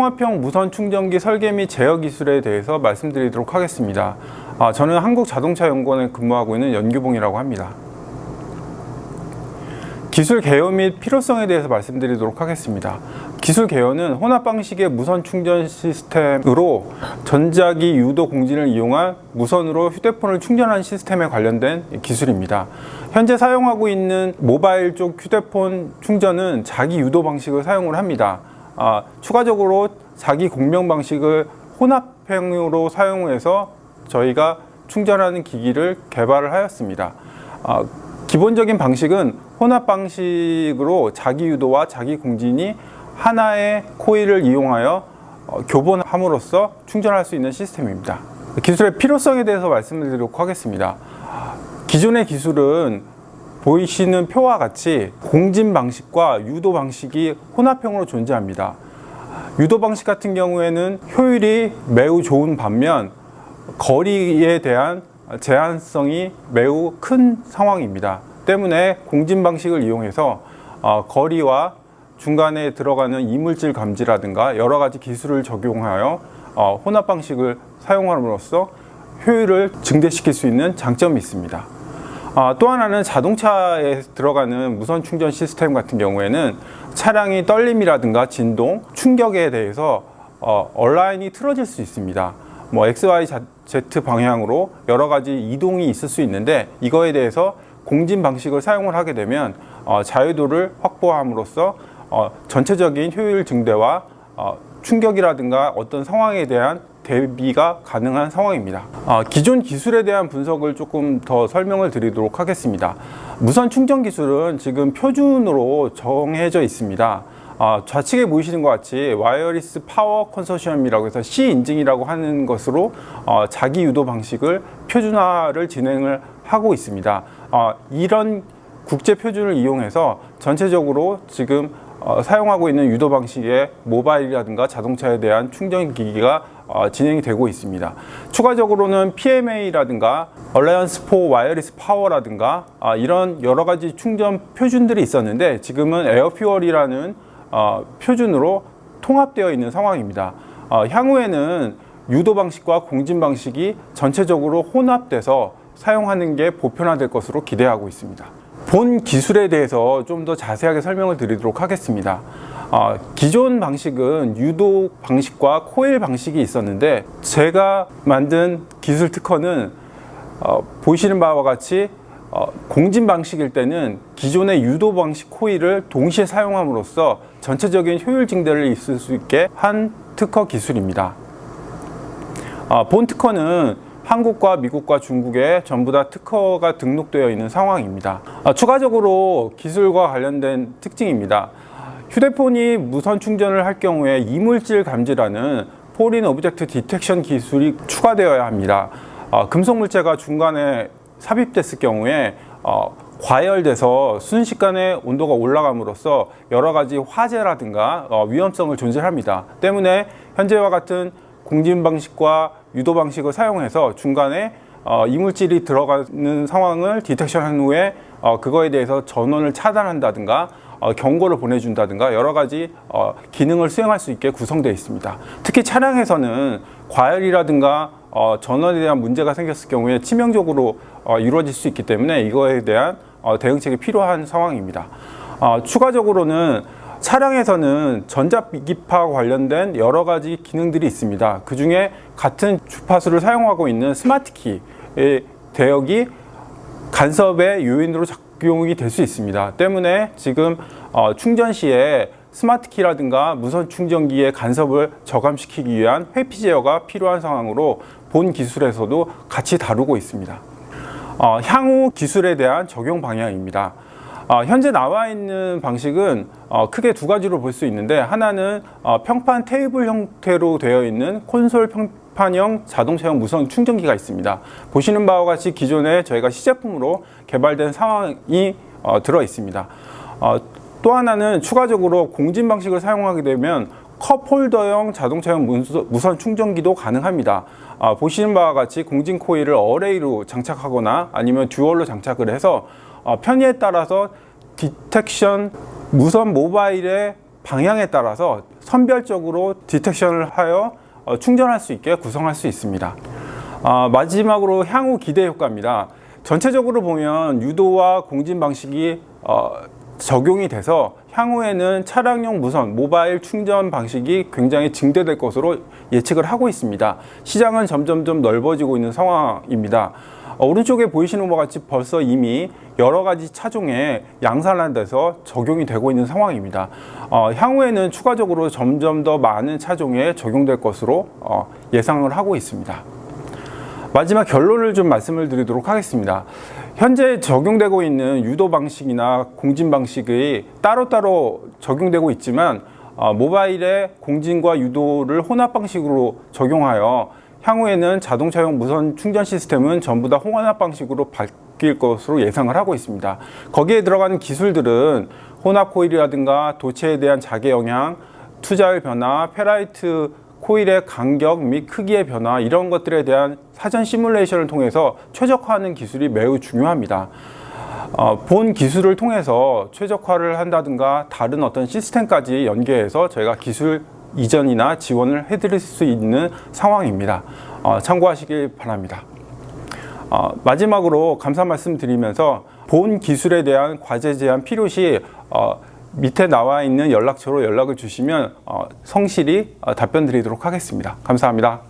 통합형 무선 충전기 설계 및 제어 기술에 대해서 말씀드리도록 하겠습니다. 저는 한국자동차연구원에 근무하고 있는 연규봉이라고 합니다. 기술 개요 및 필요성에 대해서 말씀드리도록 하겠습니다. 기술 개요는 혼합 방식의 무선 충전 시스템으로 전자기 유도 공진을 이용한 무선으로 휴대폰을 충전하는 시스템에 관련된 기술입니다. 현재 사용하고 있는 모바일 쪽 휴대폰 충전은 자기 유도 방식을 사용을 합니다. 추가적으로 자기 공명 방식을 혼합형으로 사용해서 저희가 충전하는 기기를 개발을 하였습니다. 기본적인 방식은 혼합 방식으로 자기 유도와 자기 공진이 하나의 코일을 이용하여 교본함으로써 충전할 수 있는 시스템입니다. 기술의 필요성에 대해서 말씀드리도록 하겠습니다. 기존의 기술은 보이시는 표와 같이 공진 방식과 유도 방식이 혼합형으로 존재합니다. 유도 방식 같은 경우에는 효율이 매우 좋은 반면 거리에 대한 제한성이 매우 큰 상황입니다. 때문에 공진 방식을 이용해서 거리와 중간에 들어가는 이물질 감지라든가 여러 가지 기술을 적용하여 혼합 방식을 사용함으로써 효율을 증대시킬 수 있는 장점이 있습니다. 또 하나는 자동차에 들어가는 무선 충전 시스템 같은 경우에는 차량이 떨림이라든가 진동, 충격에 대해서 온라인이 틀어질 수 있습니다. XYZ 방향으로 여러 가지 이동이 있을 수 있는데 이거에 대해서 공진 방식을 사용을 하게 되면 자유도를 확보함으로써 전체적인 효율 증대와 충격이라든가 어떤 상황에 대한 대비가 가능한 상황입니다. 기존 기술에 대한 분석을 조금 더 설명을 드리도록 하겠습니다. 무선 충전 기술은 지금 표준으로 정해져 있습니다. 좌측에 보이시는 것 같이 와이어리스 파워 컨소시엄이라고 해서 C 인증이라고 하는 것으로 자기 유도 방식을 표준화를 진행을 하고 있습니다. 이런 국제 표준을 이용해서 전체적으로 지금 사용하고 있는 유도 방식의 모바일이라든가 자동차에 대한 충전 기기가 진행이 되고 있습니다. 추가적으로는 PMA라든가 Alliance for Wireless Power라든가 이런 여러 가지 충전 표준들이 있었는데 지금은 에어퓨얼이라는 표준으로 통합되어 있는 상황입니다. 향후에는 유도 방식과 공진 방식이 전체적으로 혼합돼서 사용하는 게 보편화될 것으로 기대하고 있습니다. 본 기술에 대해서 좀 더 자세하게 설명을 드리도록 하겠습니다. 기존 방식은 유도 방식과 코일 방식이 있었는데 제가 만든 기술 특허는 보시는 바와 같이 공진 방식일 때는 기존의 유도 방식 코일을 동시에 사용함으로써 전체적인 효율 증대를 있을 수 있게 한 특허 기술입니다. 본 특허는 한국과 미국과 중국에 전부 다 특허가 등록되어 있는 상황입니다. 추가적으로 기술과 관련된 특징입니다. 휴대폰이 무선 충전을 할 경우에 이물질 감지라는 포린 오브젝트 디텍션 기술이 추가되어야 합니다. 금속 물체가 중간에 삽입됐을 경우에 과열돼서 순식간에 온도가 올라감으로써 여러 가지 화재라든가 위험성을 존재합니다. 때문에 현재와 같은 공진 방식과 유도 방식을 사용해서 중간에 이물질이 들어가는 상황을 디텍션한 후에 그거에 대해서 전원을 차단한다든가 경고를 보내준다든가 여러 가지 기능을 수행할 수 있게 구성되어 있습니다. 특히 차량에서는 과열이라든가 전원에 대한 문제가 생겼을 경우에 치명적으로 이루어질 수 있기 때문에 이거에 대한 대응책이 필요한 상황입니다. 추가적으로는 차량에서는 전자기기파 관련된 여러 가지 기능들이 있습니다. 그 중에 같은 주파수를 사용하고 있는 스마트키의 대역이 간섭의 요인으로 작용이 될 수 있습니다. 때문에 지금 충전 시에 스마트키라든가 무선 충전기의 간섭을 저감시키기 위한 회피 제어가 필요한 상황으로 본 기술에서도 같이 다루고 있습니다. 향후 기술에 대한 적용 방향입니다. 현재 나와 있는 방식은 크게 두 가지로 볼 수 있는데 하나는 평판 테이블 형태로 되어 있는 콘솔 평판형 자동차용 무선 충전기가 있습니다. 보시는 바와 같이 기존에 저희가 시제품으로 개발된 상황이 들어 있습니다. 또 하나는 추가적으로 공진 방식을 사용하게 되면 컵홀더형 자동차용 무선 충전기도 가능합니다. 보시는 바와 같이 공진 코일을 어레이로 장착하거나 아니면 듀얼로 장착을 해서 편의에 따라서 디텍션 무선 모바일의 방향에 따라서 선별적으로 디텍션을 하여 충전할 수 있게 구성할 수 있습니다. 마지막으로 향후 기대 효과입니다. 전체적으로 보면 유도와 공진 방식이 적용이 돼서 향후에는 차량용 무선 모바일 충전 방식이 굉장히 증대될 것으로 예측을 하고 있습니다. 시장은 점점점 넓어지고 있는 상황입니다. 오른쪽에 보이시는 것과 같이 벌써 이미 여러 가지 차종에 양산한 데서 적용이 되고 있는 상황입니다. 향후에는 추가적으로 점점 더 많은 차종에 적용될 것으로 예상을 하고 있습니다. 마지막 결론을 좀 말씀을 드리도록 하겠습니다. 현재 적용되고 있는 유도 방식이나 공진 방식이 따로따로 적용되고 있지만 모바일의 공진과 유도를 혼합 방식으로 적용하여 향후에는 자동차용 무선 충전 시스템은 전부 다 혼합 방식으로 바뀔 것으로 예상을 하고 있습니다. 거기에 들어가는 기술들은 혼합 코일이라든가 도체에 대한 자개 영향, 투자율 변화, 페라이트 코일의 간격 및 크기의 변화, 이런 것들에 대한 사전 시뮬레이션을 통해서 최적화하는 기술이 매우 중요합니다. 본 기술을 통해서 최적화를 한다든가 다른 어떤 시스템까지 연계해서 저희가 기술 이전이나 지원을 해드릴 수 있는 상황입니다. 참고하시길 바랍니다. 마지막으로 감사 말씀 드리면서 본 기술에 대한 과제 제안 필요시 밑에 나와 있는 연락처로 연락을 주시면 성실히 답변 드리도록 하겠습니다. 감사합니다.